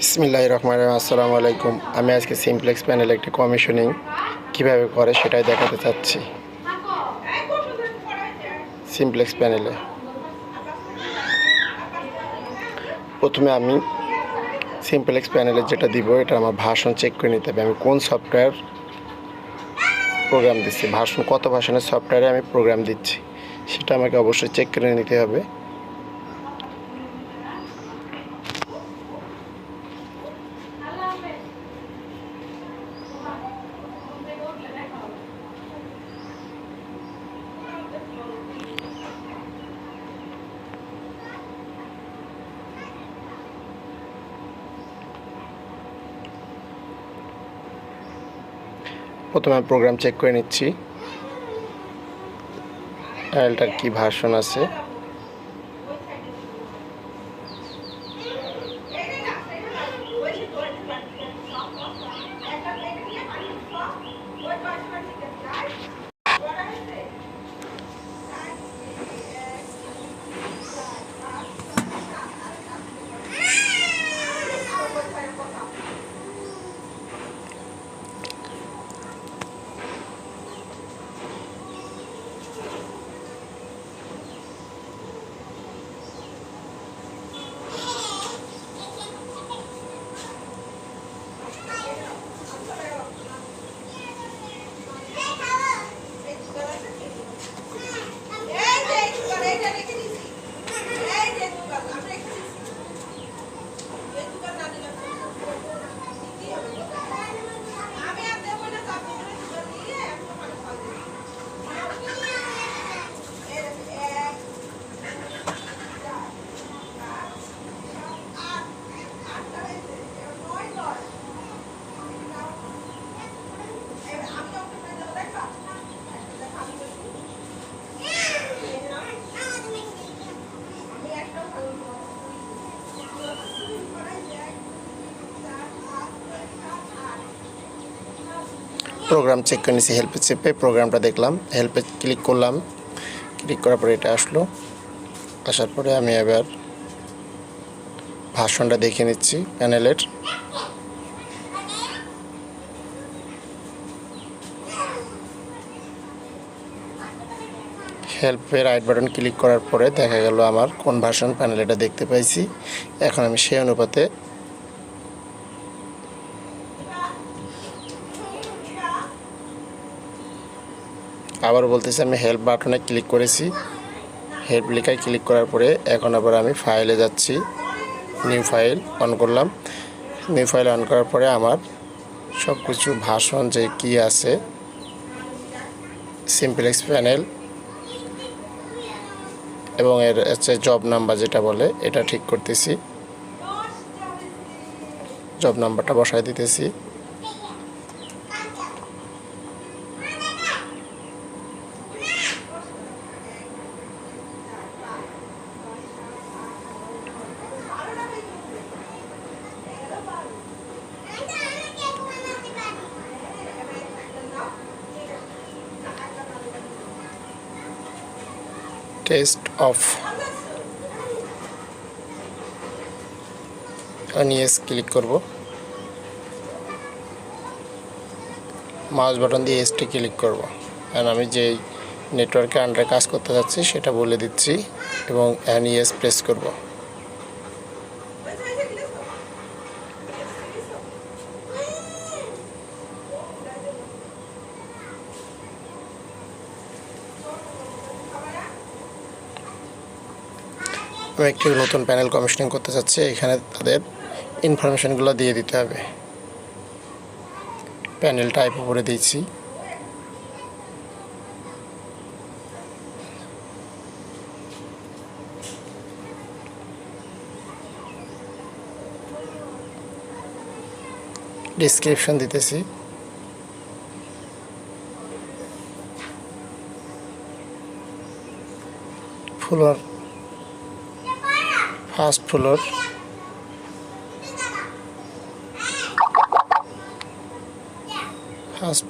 বিসমিল্লাহির রহমানির রহিম। আসসালামু আলাইকুম। আমি আজকে সিমপ্লেক্স প্যানেলে একটি কমিশনিং কীভাবে করে সেটাই দেখাতে চাচ্ছি। সিমপ্লেক্স প্যানেলে প্রথমে আমি সিমপ্লেক্স প্যানেলে যেটা দিব এটা আমার ভার্সন চেক করে নিতে হবে। আমি কোন সফটওয়্যার প্রোগ্রাম দিচ্ছি, কত ভার্সনের সফটওয়্যারে আমি প্রোগ্রাম দিচ্ছি সেটা আমাকে অবশ্যই চেক করে নিতে হবে। প্রথমে আমি প্রোগ্রাম চেক করে নিচ্ছি ফাইলটার কি ভার্সন আছে। প্রোগ্রাম চেক করে নিয়েছি, হেল্পে চেপে প্রোগ্রামটা দেখলাম, হেল্পে ক্লিক করলাম। ক্লিক করার পরে এটা আসলো। আসার পরে আমি এবার ভার্সনটা দেখে নিচ্ছি প্যানেলের। হেল্পে রাইট বাটন ক্লিক করার পরে দেখা গেল আমার কোন ভার্সন প্যানেল এটা দেখতে পাইছি। এখন আমি সেই অনুপাতে আবার বলতেছি, আমি হেল্প বাটনে ক্লিক করেছি। হেল্প লেখায় ক্লিক করার পরে এখন আবার আমি ফাইলে যাচ্ছি। নিউ ফাইল অন করলাম। নিউ ফাইল অন করার পরে আমার সব কিছু ভার্সন যে কি আছে, সিমপ্লেক্স প্যানেল এবং এর হচ্ছে জব নাম্বার যেটা বলে এটা ঠিক করতেছি। জব নাম্বারটা বসায় দিতেছি। টেস্ট অফ ইয়েস ক্লিক করব। মাউস বাটন দিয়ে এসটি ক্লিক করব। কারণ আমি যেই নেটওয়ার্কের আন্ডারে কাজ করতে যাচ্ছি সেটা বলে দিচ্ছি এবং ইয়েস প্রেস করব। আমি একটি নতুন প্যানেল কমিশনিং করতে চাচ্ছি। এখানে তাদের ইনফরমেশনগুলো দিয়ে দিতে হবে। প্যানেল টাইপ উপরে দিয়েছি। ডেসক্রিপশন দিতেছি। Floor, first floor, first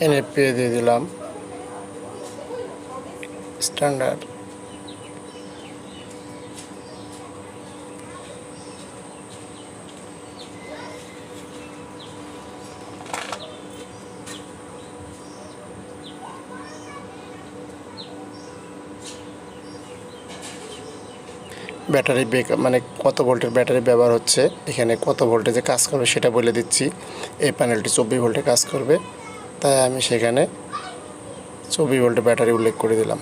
NFP দিয়ে দিলাম স্ট্যান্ডার্ড। ব্যাটারি ব্যাকআপ মানে কত ভোল্টের ব্যাটারি ব্যবহার হচ্ছে, এখানে কত ভোল্টেজে কাজ করবে সেটা বলে দিচ্ছি। এই প্যানেলটি 24 ভোল্টে কাজ করবে, তাই আমি সেখানে 24 ভোল্টের ব্যাটারি উল্লেখ করে দিলাম।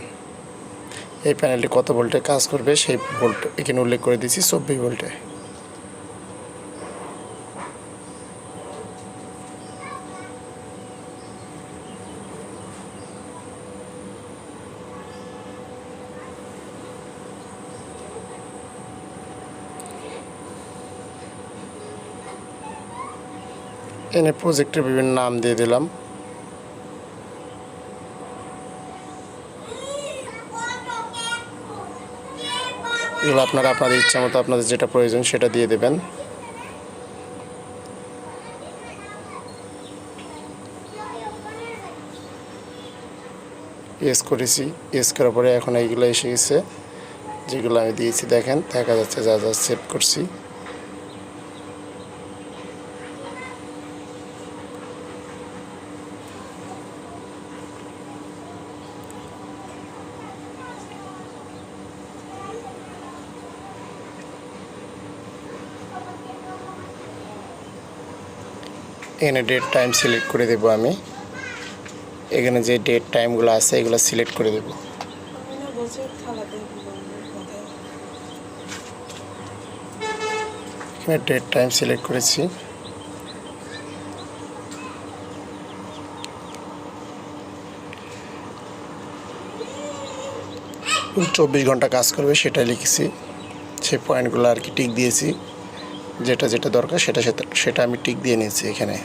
এই প্যানেলটি কত ভোল্টে কাজ করবে সেই ভোল্ট এখানে উল্লেখ করে দিচ্ছি 24 ভোল্টে। এনে প্রজেক্টের বিভিন্ন নাম দিয়ে দিলাম। এগুলো আপনারা আপনাদের ইচ্ছা মতো আপনাদের যেটা প্রয়োজন সেটা দিয়ে দেবেন। ইয়েস করেছি, ইয়েস করার পরে এখন এইগুলো এসে গেছে যেগুলো আমি দিয়েছি, দেখেন দেখা যাচ্ছে যা যা সেভ করছি। এখানে ডেট টাইম সিলেক্ট করে দেবো আমি। এখানে যে ডেট টাইমগুলো আছে এগুলো সিলেক্ট করে দেবো। এখানে ডেট টাইম সিলেক্ট করেছি। 24 ঘন্টা কাজ করবে সেটা লিখেছি, সেই পয়েন্টগুলো আর কি টিক দিয়েছি, যেটা যেটা দরকার সেটা সেটা আমি টিক দিয়ে নিয়েছি এখানে।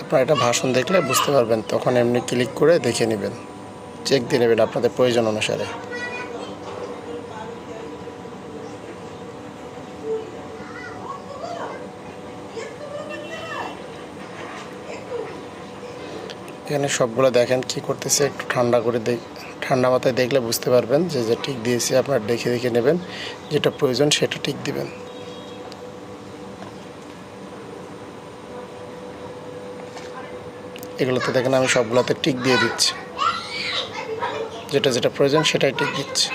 আপনারা এটা ভাষণ দেখলে বুঝতে পারবেন, তখন এমনি ক্লিক করে দেখে নেবেন, চেক দিয়ে নেবেন আপনাদের প্রয়োজন অনুসারে। এখানে সবগুলো দেখেন কি করতেছে, একটু ঠান্ডা মাথায় দেখলে বুঝতে পারবেন যে যে টিক দিয়েছি। আপনারা দেখে দেখে নেবেন, যেটা প্রয়োজন সেটা টিক দিবেন। এগুলোতে দেখেন আমি সবগুলোতে টিক দিয়ে দিচ্ছি, যেটা যেটা প্রয়োজন সেটাই টিক দিচ্ছি।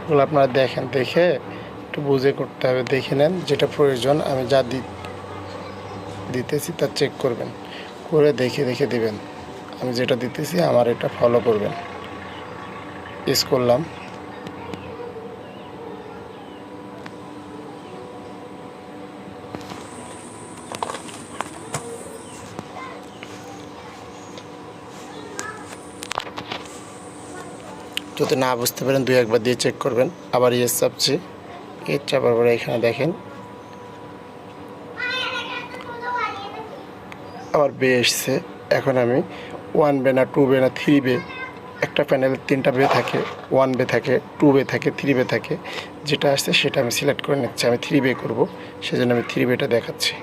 এগুলো আপনারা দেখেন, দেখে একটু বুঝে করতে হবে, দেখে নেন যেটা প্রয়োজন। আমি যা দিতেছি তা চেক করবেন, করে দেখে দেখে দিবেন। আমি যেটা দিতেছি আমার এটা ফলো করবেন। ইউজ করলাম। যদি না বুঝতে পারেন 2-1 বার দিয়ে চেক করবেন। আবার ইয়েস চাপছি, ইয়েস চাপার পরে এখানে দেখেন আবার বে এসছে। এখন আমি 1 বে না 2 বে না 3 বে, একটা প্যানেলে 3টা বে থাকে, 1 বে থাকে, 2 বে থাকে, 3 বে থাকে, যেটা আসছে সেটা আমি সিলেক্ট করে নিচ্ছি। আমি 3 বে করবো, সেজন্য আমি 3 বেটা দেখাচ্ছি।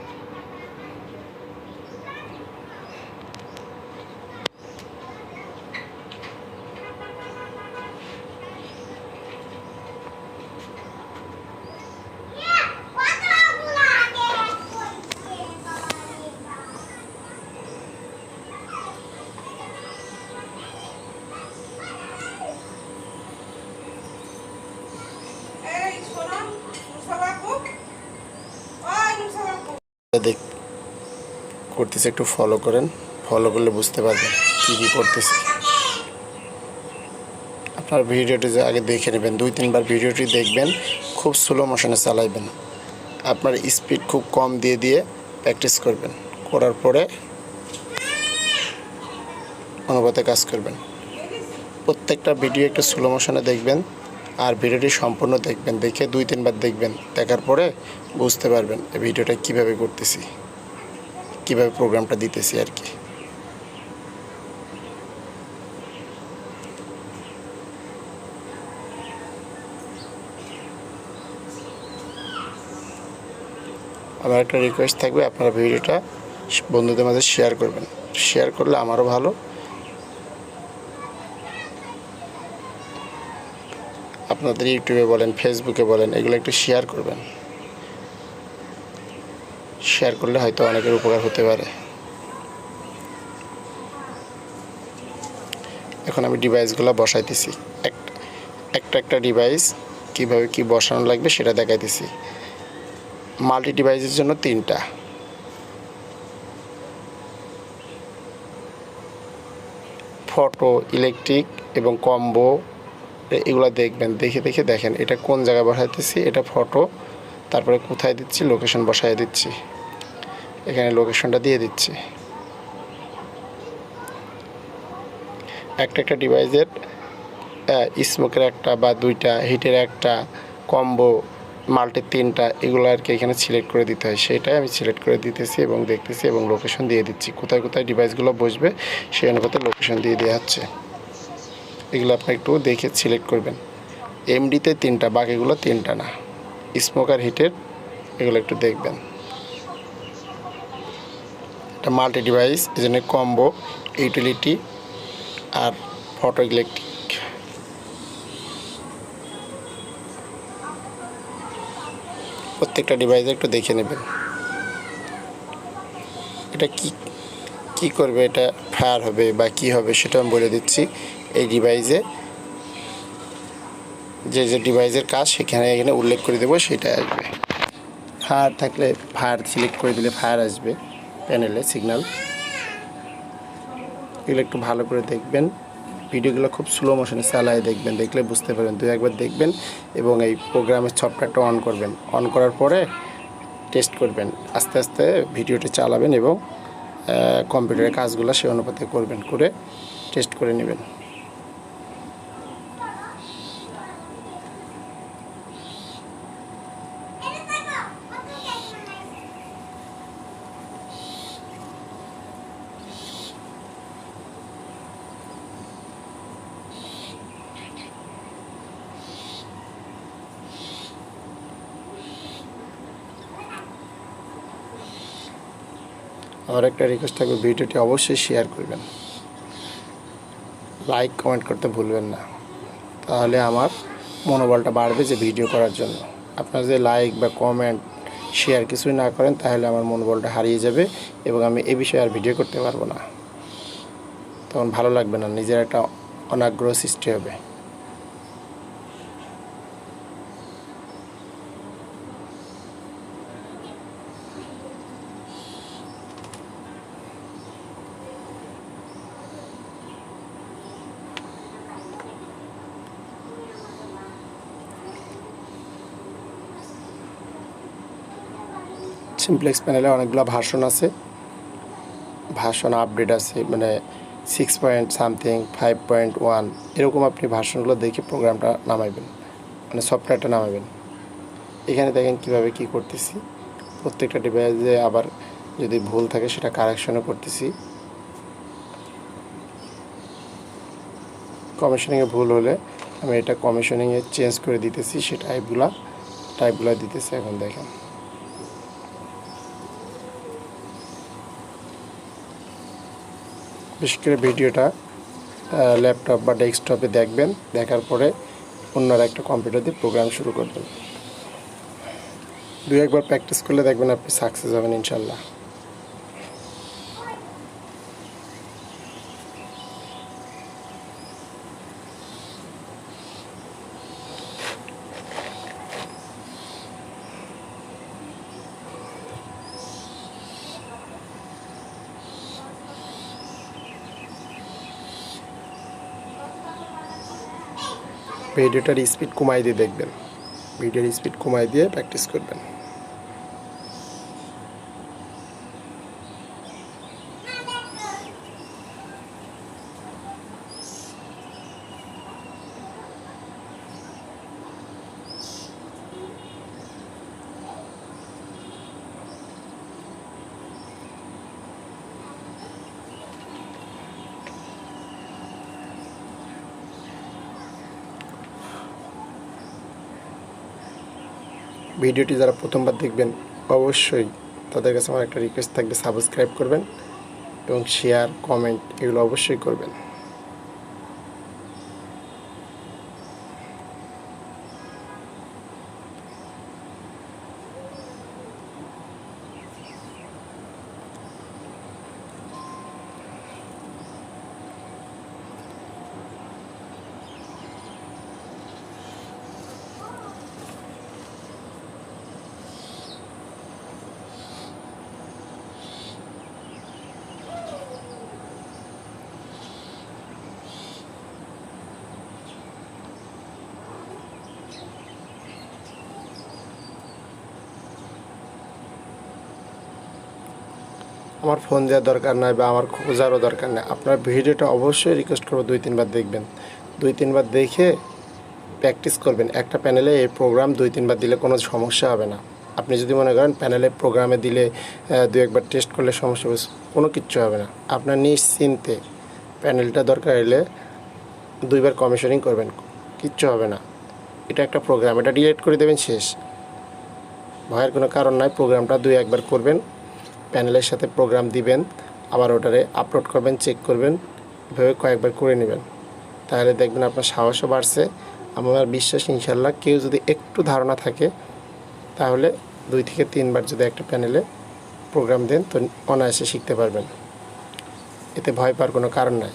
করতেছে একটু ফলো করেন, ফলো করলে বুঝতে পারবেন কী কী করতেছে। আপনার ভিডিওটি আগে দেখে নেবেন, 2-3 বার ভিডিওটি দেখবেন, খুব স্লো মোশনে চালাইবেন। আপনার স্পিড খুব কম দিয়ে দিয়ে প্র্যাকটিস করবেন, করার পরে অনুপাতে কাজ করবেন। প্রত্যেকটা ভিডিও একটু স্লো মোশনে দেখবেন আর ভিডিওটি সম্পূর্ণ দেখবেন, দেখে 2-3 বার দেখবেন, দেখার পরে বুঝতে পারবেন এই ভিডিওটা কীভাবে করতেছি, কীভাবে প্রোগ্রামটা দিতেছি আর কি। আমার একটা রিকোয়েস্ট থাকবে, আপনারা ভিডিওটা বন্ধুদের মাঝে শেয়ার করবেন, শেয়ার করলে আমারও ভালো। আপনাদের ইউটিউবে বলেন, ফেসবুকে বলেন, এগুলো একটু শেয়ার করবেন, শেয়ার করলে হয়তো অনেকের উপকার হতে পারে। এখন আমি ডিভাইসগুলো বসাইতেছি, একটা ডিভাইস কীভাবে কি বসানো লাগবে সেটা দেখাইতেছি। মাল্টি ডিভাইসের জন্য 3টা, ফটো, ইলেকট্রিক এবং কম্বো, এগুলো দেখবেন, দেখেন এটা কোন জায়গায় বসাইতেছি। এটা ফটো, তারপরে কোথায় দিচ্ছি, লোকেশন বসাই দিচ্ছি, এখানে লোকেশনটা দিয়ে দিচ্ছি। একটা ডিভাইসের স্মোকের একটা বা 2টা, হিটের একটা, কম্বো, মাল্টি 3টা, এগুলো আর কি এখানে সিলেক্ট করে দিতে হয়। সেটাই আমি সিলেক্ট করে দিতেছি এবং দেখতেছি এবং লোকেশন দিয়ে দিচ্ছি, কোথায় ডিভাইসগুলো বসবে সেই অনুপাতে লোকেশন দিয়ে দেওয়া হচ্ছে। এগুলো আপনি একটু দেখে সিলেক্ট করবেন। এমডিতে 3টা, বাকিগুলো 3টা না, স্মোকার, হিটের, এগুলো একটু দেখবেন। এটা মাল্টি ডিভাইস, এই জন্য কম্বো, ইউটিলিটি আর ফটো, ইলেকট্রিক। প্রত্যেকটা ডিভাইসে একটু দেখে নেবেন। এটা কি করবে, এটা ফায়ার হবে বা কি হবে সেটা আমি বলে দিচ্ছি। এই ডিভাইসে যে ডিভাইসের কাজ এখানে উল্লেখ করে দেবো, সেটা আসবে। ফায়ার থাকলে ফায়ার সিলেক্ট করে দিলে ফায়ার আসবে প্যানেলে, সিগন্যাল। এগুলো একটু ভালো করে দেখবেন, ভিডিওগুলো খুব স্লো মোশনে চালায় দেখবেন, দেখলে বুঝতে পারবেন। 2-1 বার দেখবেন এবং এই প্রোগ্রামের সফটওয়্যারটা অন করবেন, অন করার পরে টেস্ট করবেন, আস্তে আস্তে ভিডিওটি চালাবেন এবং কম্পিউটারের কাজগুলো সে অনুপাতে করবেন, করে টেস্ট করে নেবেন। আমার একটা রিকোয়েস্ট থাকবে, ভিডিওটি অবশ্যই শেয়ার করবেন, লাইক কমেন্ট করতে ভুলবেন না, তাহলে আমার মনোবলটা বাড়বে যে ভিডিও করার জন্য। আপনারা যে লাইক বা কমেন্ট, শেয়ার কিছুই না করেন তাহলে আমার মনোবলটা হারিয়ে যাবে এবং আমি এ বিষয়ে আর ভিডিও করতে পারবো না, তখন ভালো লাগবে না, নিজের একটা অনাগ্রহ সৃষ্টি হবে। সিমপ্লেক্স প্যানেলে অনেকগুলো ভার্সন আছে, ভার্সন আপডেট আছে, মানে 6 পয়েন্ট সামথিং, 5.1, এরকম আপনি ভার্সনগুলো দেখে প্রোগ্রামটা নামাবেন, মানে সফটওয়্যারটা নামাবেন। এখানে দেখেন কিভাবে কি করতেছি, প্রত্যেকটা ডিভাইসে আবার যদি ভুল থাকে সেটা কারেকশনও করতেছি। কমিশনিংয়ে ভুল হলে আমি এটা কমিশনিংয়ে চেঞ্জ করে দিতেছি, সে টাইপগুলো দিতেছি। এখন দেখেন বিশেষ করে ভিডিওটা ল্যাপটপ বা ডেস্কটপে দেখবেন, দেখার পরে অন্য একটা কম্পিউটার দিয়ে প্রোগ্রাম শুরু করবেন। 2-1 বার প্র্যাকটিস করলে দেখবেন আপনি সাকসেস হবেন ইনশাল্লাহ। ভিডিওটার স্পিড কমাই দিয়ে দেখবেন, ভিডিওর স্পিড কমাই দিয়ে প্র্যাকটিস করবেন। ভিডিওটি যারা প্রথমবার দেখবেন অবশ্যই তাদের কাছে আমার একটা রিকোয়েস্ট থাকবে, সাবস্ক্রাইব করবেন এবং শেয়ার কমেন্ট এগুলো অবশ্যই করবেন। আমার ফোন দেওয়ার দরকার নাই বা আমার খোঁজারও দরকার নেই, আপনার ভিডিওটা অবশ্যই রিকোয়েস্ট করবো 2-3 বার দেখবেন। 2-3 বার দেখে প্র্যাকটিস করবেন। একটা প্যানেলে এই প্রোগ্রাম 2-3 বার দিলে কোনো সমস্যা হবে না। আপনি যদি মনে করেন প্যানেলে প্রোগ্রামে দিলে 2-1 বার টেস্ট করলে সমস্যা হবে, কোনো কিচ্ছু হবে না। আপনার নিশ্চিন্তে প্যানেলটা দরকার হলে 2 বার কমিশনিং করবেন, কিচ্ছু হবে না। এটা একটা প্রোগ্রাম, এটা ডিলিট করে দেবেন, শেষ। ভয়ের কোনো কারণ নাই। প্রোগ্রামটা 2-1 বার করবেন, প্যানেলের সাথে প্রোগ্রাম দিবেন, আবার ওটারে আপলোড করবেন, চেক করবেন, এভাবে কয়েকবার করে নেবেন। তাহলে দেখবেন আপনার সাহসও বাড়ছে। আমার বিশ্বাস ইনশাল্লাহ কেউ যদি একটু ধারণা থাকে তাহলে 2 থেকে 3 বার যদি একটা প্যানেলে প্রোগ্রাম দেন তো অনায়াসে শিখতে পারবেন। এতে ভয় পাওয়ার কোনো কারণ নাই।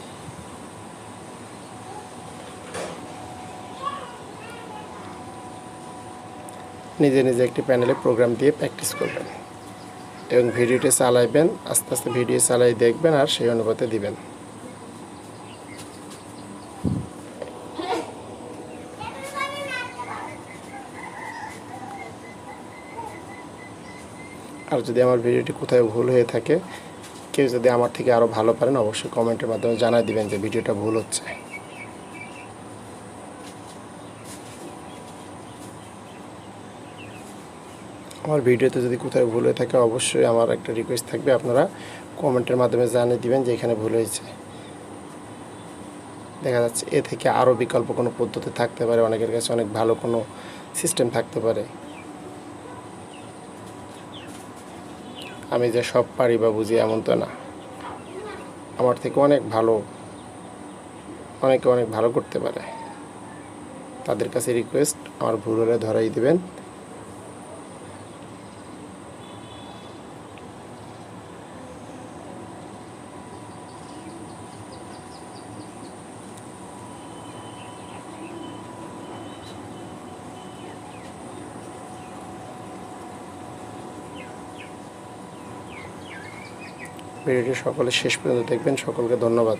নিজে নিজে একটি প্যানেলে প্রোগ্রাম দিয়ে প্র্যাকটিস করবেন এবং ভিডিওটি চালাইবেন, আস্তে আস্তে ভিডিও চালাই দেখবেন আর সেই অনুপাতে দিবেন। আর যদি আমার ভিডিওটি কোথাও ভুল হয়ে থাকে, কেউ যদি আমার থেকে আরও ভালো পারেন অবশ্যই কমেন্টের মাধ্যমে জানাই দিবেন যে ভিডিওটা ভুল হচ্ছে। আমার ভিডিওতে যদি কোথাও ভুল হয়ে থাকে অবশ্যই আমার একটা রিকোয়েস্ট থাকবে, আপনারা কমেন্টের মাধ্যমে জানিয়ে দিবেন যে এখানে ভুল হয়েছে। দেখা যাচ্ছে এ থেকে আরও বিকল্প কোনো পদ্ধতি থাকতে পারে, অনেকের কাছে অনেক ভালো কোনো সিস্টেম থাকতে পারে। আমি যে সব পারি বা বুঝি এমন তো না, আমার থেকে অনেক ভালো, অনেকে অনেক ভালো করতে পারে। তাদের কাছে রিকোয়েস্ট, আমার ভুল হলে ধরাই দেবেন। ভিডিওটি সকলে শেষ পর্যন্ত দেখবেন। সকলকে ধন্যবাদ।